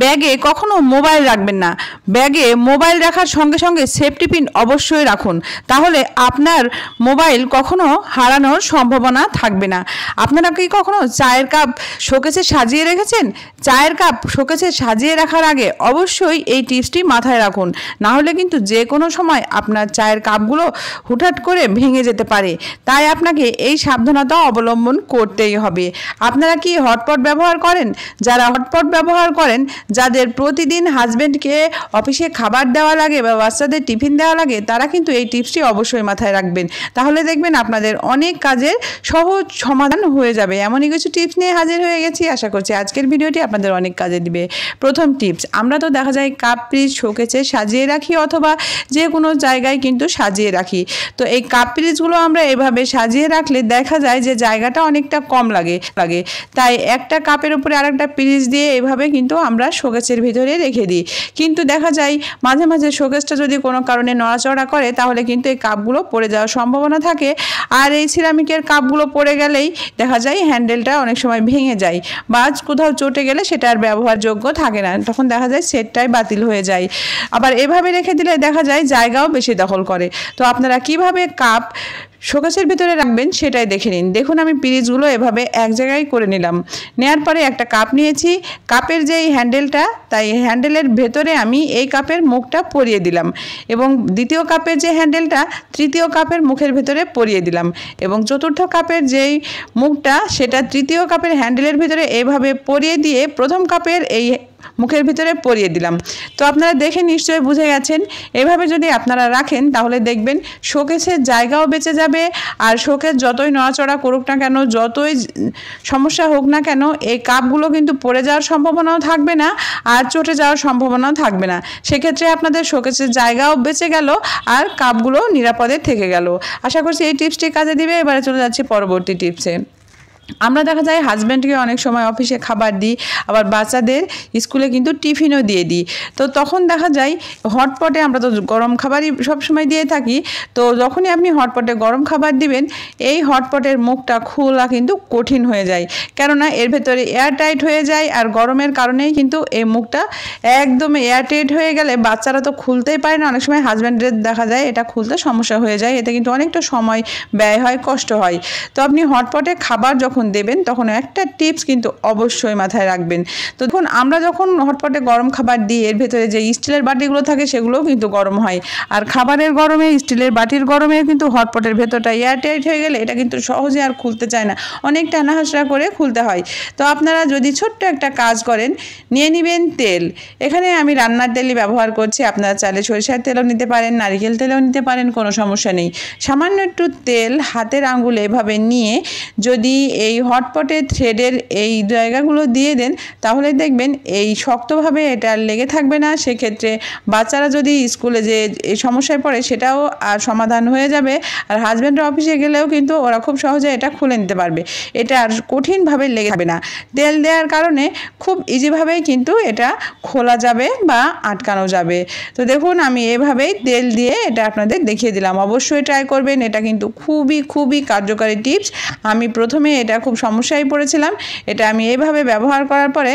ব্যাগে কখনো মোবাইল রাখবেন না। ব্যাগে মোবাইল রাখার সঙ্গে সঙ্গে সেফটি পিন অবশ্যই রাখুন, তাহলে আপনার মোবাইল কখনো হারানোর সম্ভাবনা থাকবে না। আপনারা কি কখনো চায়ের কাপ শোকেসে সাজিয়ে রেখেছেন? চায়ের কাপ শোকেসে সাজিয়ে রাখার আগে অবশ্যই এই টিপসটি মাথায় রাখুন, না হলে কিন্তু যে কোনো সময় আপনার চায়ের কাপগুলো হুটহাট করে ভেঙে যেতে পারে। তাই আপনাকে এই সাবধানতা অবলম্বন করতেই হবে। আপনারা কি হটপট ব্যবহার করেন? যারা হটপট ব্যবহার করেন, যাদের প্রতিদিন হাজব্যান্ডকে অফিসে খাবার দেওয়া লাগে বা বাচ্চাদের টিফিন দেওয়া লাগে, তারা কিন্তু এই টিপসটি অবশ্যই মাথায় রাখবেন। তাহলে দেখবেন আপনাদের অনেক কাজের সহজ সমাধান হয়ে যাবে। এমনই কিছু টিপস নিয়ে হাজির হয়ে গেছি। আশা করছি আজকের ভিডিওটি আপনাদের অনেক কাজে দিবে। প্রথম টিপস, আমরা তো দেখা যায় কাপ পিস শোকেসে সাজিয়ে রাখি অথবা যে কোনো জায়গায় কিন্তু সাজিয়ে রাখি। তো এই কাপ পিসগুলো আমরা এভাবে সাজিয়ে রাখলে দেখা যায় যে জায়গাটা অনেকটা কম লাগে। তাই একটা কাপের উপরে আরেকটা পিস দিয়ে এভাবে কিন্তু আমরা শোকেসের ভিতরে রেখে দিই। কিন্তু দেখা যায় মাঝে মাঝে শোকেসটা যদি কোনো কারণে নড়াচড়া করে, তাহলে কিন্তু এই কাপগুলো পড়ে যাওয়ার সম্ভাবনা থাকে। আর এই সিরামিকের কাপগুলো পড়ে গেলেই দেখা যায় হ্যান্ডেলটা অনেক সময় ভেঙে যায় বা কোথাও চটে গেলে সেটা আর ব্যবহারযোগ্য থাকে না, তখন দেখা যায় সেটটাই বাতিল হয়ে যায়। আবার এভাবে রেখে দিলে দেখা যায় জায়গাও বেশি দখল করে। তো আপনারা কিভাবে কাপ শোকেসের ভিতরে রাখবেন সেটাই দেখে নিন। দেখুন, আমি পিরিচগুলো এভাবে এক জায়গায় করে নিলাম। নেওয়ার পরে একটা কাপ নিয়েছি, কাপের যেই হ্যান্ডেলটা, তাই হ্যান্ডেলের ভেতরে আমি এই কাপের মুখটা পরিয়ে দিলাম এবং দ্বিতীয় কাপের যে হ্যান্ডেলটা তৃতীয় কাপের মুখের ভেতরে পরিয়ে দিলাম এবং চতুর্থ কাপের যেই মুখটা সেটা তৃতীয় কাপের হ্যান্ডেলের ভিতরে এভাবে পরিয়ে দিয়ে প্রথম কাপের এই মুখের ভিতরে পরিয়ে দিলাম। তো আপনারা দেখে নিশ্চয়ই বুঝে গেছেন। এভাবে যদি আপনারা রাখেন তাহলে দেখবেন শোকেসের জায়গাও বেঁচে যাবে, আর শোকেস যতই নড়াচড়া করুক না কেন, যতই সমস্যা হোক না কেন, এই কাপগুলো কিন্তু পড়ে যাওয়ার সম্ভাবনাও থাকবে না আর চটে যাওয়ার সম্ভাবনাও থাকবে না। সেক্ষেত্রে আপনাদের শোকেসের জায়গাও বেঁচে গেল আর কাপগুলো নিরাপদে থেকে গেল। আশা করছি এই টিপসটি কাজে দিবে। এবারে চলে যাচ্ছি পরবর্তী টিপসে। আমরা দেখা যায় হাজব্যান্ডকে অনেক সময় অফিসে খাবার দিই, আবার বাচ্চাদের স্কুলে কিন্তু টিফিনও দিয়ে দিই। তো তখন দেখা যায় হটপটে আমরা তো গরম খাবারই সবসময় দিয়ে থাকি। তো যখনই আপনি হটপটে গরম খাবার দিবেন, এই হটপটের মুখটা খোলা কিন্তু কঠিন হয়ে যায়, কেননা এর ভেতরে এয়ারটাইট হয়ে যায়। আর গরমের কারণেই কিন্তু এই মুখটা একদম এয়ারটাইট হয়ে গেলে বাচ্চারা তো খুলতেই পারে না। অনেক সময় হাজব্যান্ডের দেখা যায় এটা খুলতে সমস্যা হয়ে যায়, এতে কিন্তু অনেকটা সময় ব্যয় হয়, কষ্ট হয়। তো আপনি হটপটে খাবার যখন দেবেন তখন একটা টিপস কিন্তু অবশ্যই মাথায় রাখবেন। তো দেখুন, আমরা যখন হটপটে গরম খাবার দিই, এর ভেতরে যে স্টিলের বাটিগুলো থাকে সেগুলোও কিন্তু গরম হয়। আর খাবারের গরমে, স্টিলের বাটির গরমে কিন্তু হটপটের ভেতরটা এয়ারটাইট হয়ে গেলে এটা কিন্তু সহজে আর খুলতে চায় না, অনেক টানাহাসড়া করে খুলতে হয়। তো আপনারা যদি ছোট্ট একটা কাজ করেন, নিয়ে নেবেন তেল। এখানে আমি রান্নার তেলই ব্যবহার করছি, আপনারা চাইলে সরিষার তেলও নিতে পারেন, নারিকেল তেলও নিতে পারেন, কোনো সমস্যা নেই। সামান্য একটু তেল হাতের আঙুলে এভাবে নিয়ে যদি এই হটপটের থ্রেডের এই জায়গাগুলো দিয়ে দেন, তাহলে দেখবেন এই শক্তভাবে এটা লেগে থাকবে না। সেক্ষেত্রে বাচ্চারা যদি স্কুলে যে এই সমস্যায় পড়ে সেটাও আর সমাধান হয়ে যাবে। আর হাজব্যান্ডের অফিসে গেলেও কিন্তু ওরা খুব সহজে এটা খুলে নিতে পারবে, এটা আর কঠিনভাবে লেগে থাকবে না। তেল দেওয়ার কারণে খুব ইজিভাবেই কিন্তু এটা খোলা যাবে বা আটকানো যাবে। তো দেখুন, আমি এভাবেই তেল দিয়ে এটা আপনাদের দেখিয়ে দিলাম। অবশ্যই ট্রাই করবেন, এটা কিন্তু খুবই খুবই কার্যকারী টিপস। আমি প্রথমে এটা খুব সমস্যায় পড়েছিলাম, এটা আমি এইভাবে ব্যবহার করার পরে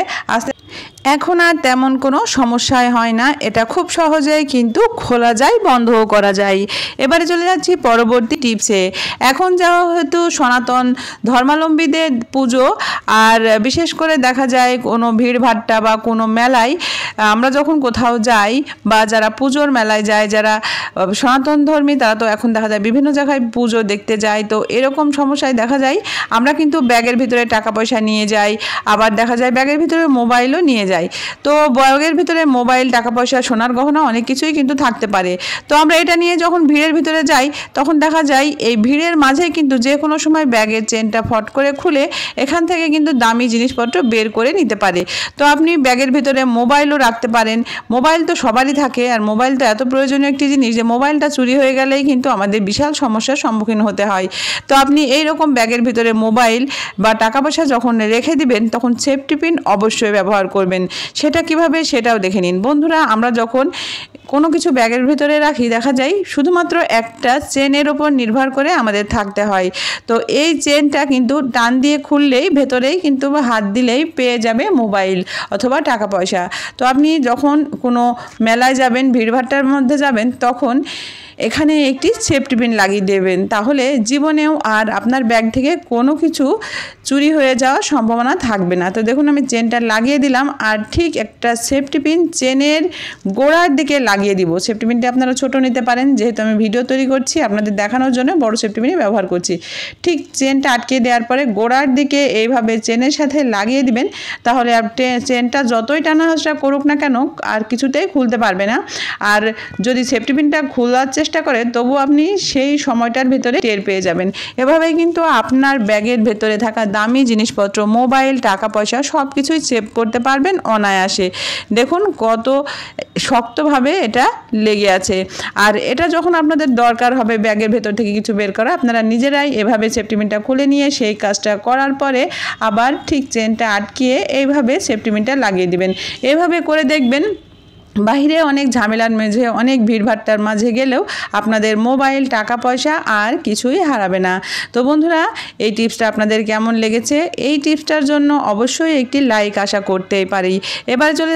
এখন আর তেমন কোনো সমস্যাই হয় না। এটা খুব সহজেই কিন্তু খোলা যায়, বন্ধও করা যায়। এবারে চলে যাচ্ছি পরবর্তী টিপসে। এখন যেহেতু সনাতন ধর্মাবলম্বীদের পুজো, আর বিশেষ করে দেখা যায় কোনো ভিড়ভাট্টা বা কোনো মেলায় আমরা যখন কোথাও যাই বা যারা পুজোর মেলায় যায়, যারা সনাতন ধর্মী, তারা তো এখন দেখা যায় বিভিন্ন জায়গায় পুজো দেখতে যায়। তো এরকম সমস্যায় দেখা যায় আমরা কিন্তু ব্যাগের ভিতরে টাকা পয়সা নিয়ে যাই, আবার দেখা যায় ব্যাগের ভিতরে মোবাইলও নিয়ে যাই। তো ব্যাগের ভিতরে মোবাইল, টাকা পয়সা, সোনার গহনা অনেক কিছুই কিন্তু থাকতে পারে। তো আমরা এটা নিয়ে যখন ভিড়ের ভিতরে যাই, তখন দেখা যায় এই ভিড়ের মাঝে কিন্তু যে কোনো সময় ব্যাগের চেনটা ফট করে খুলে এখান থেকে কিন্তু দামি জিনিসপত্র বের করে নিতে পারে। তো আপনি ব্যাগের ভিতরে মোবাইলও রাখতে পারেন। মোবাইল তো সবারই থাকে, আর মোবাইল তো এত প্রয়োজনীয় একটি জিনিস যে মোবাইলটা চুরি হয়ে গেলেই কিন্তু আমাদের বিশাল সমস্যার সম্মুখীন হতে হয়। তো আপনি এই রকম ব্যাগের ভিতরে মোবাইল বা টাকা পয়সা যখন রেখে দিবেন, তখন সেফটি পিন অবশ্যই ব্যবহার করবেন। সেটা কিভাবে সেটাও দেখে নিন। বন্ধুরা, আমরা যখন কোনো কিছু ব্যাগের ভিতরে রাখি দেখা যায় শুধুমাত্র একটা চেনের ওপর নির্ভর করে আমাদের থাকতে হয়। তো এই চেনটা কিন্তু টান দিয়ে খুললেই ভেতরেই কিন্তু হাত দিলেই পেয়ে যাবে মোবাইল অথবা টাকা পয়সা। তো আপনি যখন কোনো মেলায় যাবেন, ভিড়ভাট্টার মধ্যে যাবেন, তখন এখানে একটি সেফটি পিন লাগিয়ে দেবেন, তাহলে জীবনেও আর আপনার ব্যাগ থেকে কোনো কিছু চুরি হয়ে যাওয়ার সম্ভাবনা থাকবে না। তো দেখুন আমি চেনটা লাগিয়ে দিলাম, আর ঠিক একটা সেফটি পিন চেনের গোড়ার দিকে লাগিয়ে দিব। সেফটি পিনটা আপনারা ছোট নিতে পারেন, যেহেতু আমি ভিডিও তৈরি করছি আপনাদের দেখানোর জন্য বড় সেফটি পিনই ব্যবহার করছি। ঠিক চেনটা আটকে দেওয়ার পরে গোড়ার দিকে এইভাবে চেনের সাথে লাগিয়ে দিবেন, তাহলে চেনটা যতই টানা হাসা করুক না কেন আর কিছুতেই খুলতে পারবে না। আর যদি সেফটি পিনটা খোলার চেষ্টা করে তবু আপনি সেই সময়টার ভেতরে টের পেয়ে যাবেন। এভাবেই কিন্তু আপনার ব্যাগের ভেতরে থাকা দামি জিনিসপত্র, মোবাইল, টাকা পয়সা সব কিছুই সেভ করতে পারবেন অনায়াসে। দেখুন কত শক্তভাবে এটা লেগে আছে। আর এটা যখন আপনাদের দরকার হবে ব্যাগের ভেতর থেকে কিছু বের করা, আপনারা নিজেরাই এভাবে সেফটি পিনটা খুলে নিয়ে সেই কাজটা করার পরে আবার ঠিক চেনটা আটকিয়ে এইভাবে সেফটি পিনটা লাগিয়ে দিবেন। এভাবে করে দেখবেন বাইরে অনেক ঝামেলার মাঝে, অনেক ভিড়ভাট্টার মাঝে গেলেও আপনাদের মোবাইল, টাকা পয়সা আর কিছুই হারাবে না। তো বন্ধুরা, এই টিপসটা আপনাদের কেমন লেগেছে? এই টিপসটার জন্য অবশ্যই একটি লাইক আশা করতেই পারি। এবার চলে